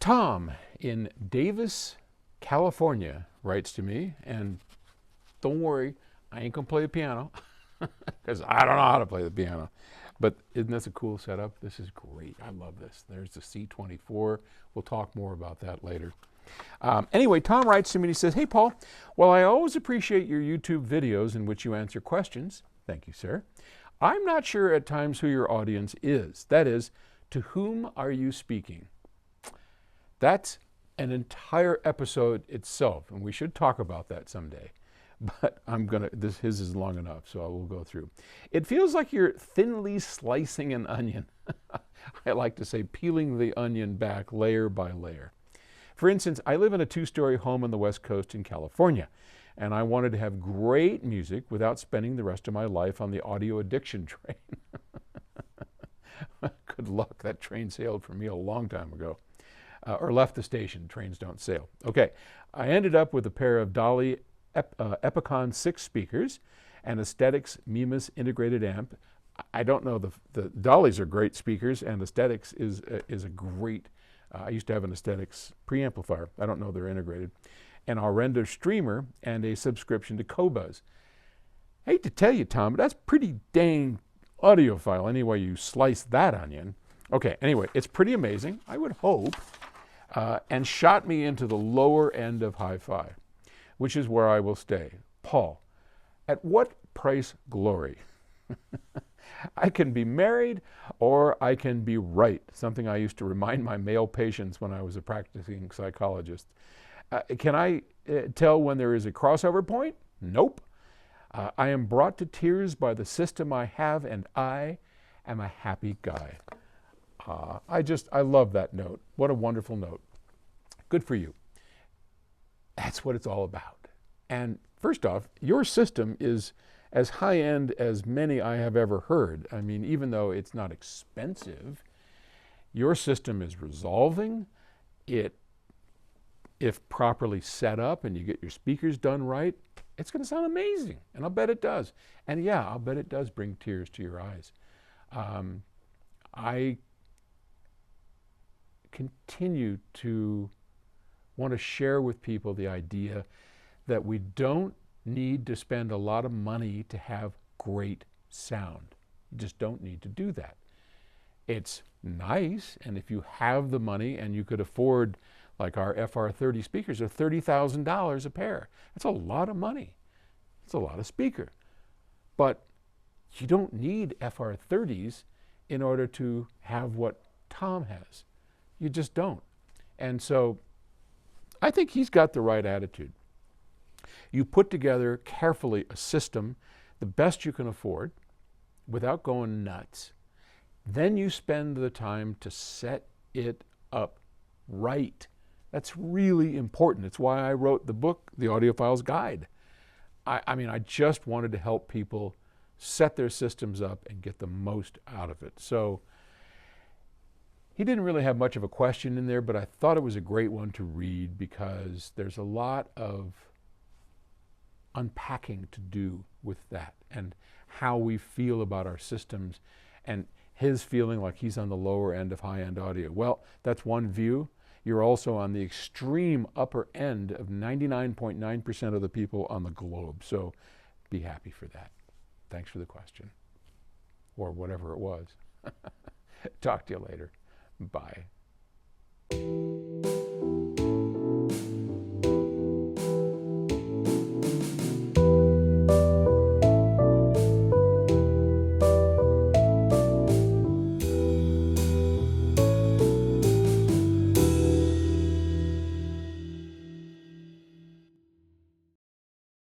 Tom in Davis, California writes to me, and don't worry, I ain't gonna play the piano because I don't know how to play the piano. But isn't this a cool setup? This is great. I love this. There's the C24. We'll talk more about that later. Anyway, Tom writes to me and he says, "Hey, Paul, well, I always appreciate your YouTube videos in which you answer questions." Thank you, sir. "I'm not sure at times who your audience is. That is, to whom are you speaking?" That's an entire episode itself, and we should talk about that someday. But his is long enough, so I will go through. "It feels like you're thinly slicing an onion." I like to say peeling the onion back layer by layer. "For instance, I live in a 2-story home on the West Coast in California, and I wanted to have great music without spending the rest of my life on the audio addiction train." Good luck. That train sailed for me a long time ago. Or left the station. Trains don't sail. Okay. "I ended up with a pair of Dolly Epicon 6 speakers and Aesthetics Mimas integrated amp." I don't know, the Dollies are great speakers, and Aesthetics is a great, I used to have an Aesthetics preamplifier. I don't know they're integrated. "An Arenda streamer and a subscription to Qobuz." Hate to tell you, Tom, but that's pretty dang audiophile any way you slice that onion. Okay, anyway, it's pretty amazing, I would hope, and shot me into the lower end of hi-fi, which is where I will stay. "Paul, at what price glory?" "I can be married or I can be right," something I used to remind my male patients when I was a practicing psychologist. "Can I tell when there is a crossover point? Nope. I am brought to tears by the system I have, and I am a happy guy." I love that note. What a wonderful note. Good for you. That's what it's all about. And first off, your system is as high-end as many I have ever heard. I mean, even though it's not expensive, your system is resolving. If properly set up and you get your speakers done right, it's going to sound amazing. And I'll bet it does. And yeah, I'll bet it does bring tears to your eyes. I continue to want to share with people the idea that we don't need to spend a lot of money to have great sound. You just don't need to do that. It's nice, and if you have the money and you could afford, like our FR30 speakers are $30,000 a pair. That's a lot of money. It's a lot of speaker. But you don't need FR30s in order to have what Tom has. You just don't. And so I think he's got the right attitude. You put together carefully a system, the best you can afford, without going nuts. Then you spend the time to set it up right. That's really important. It's why I wrote the book, The Audiophile's Guide. I mean, I just wanted to help people set their systems up and get the most out of it. So he didn't really have much of a question in there, but I thought it was a great one to read because there's a lot of unpacking to do with that and how we feel about our systems and his feeling like he's on the lower end of high-end audio. Well, that's one view. You're also on the extreme upper end of 99.9% of the people on the globe. So be happy for that. Thanks for the question. Or whatever it was. Talk to you later. Bye.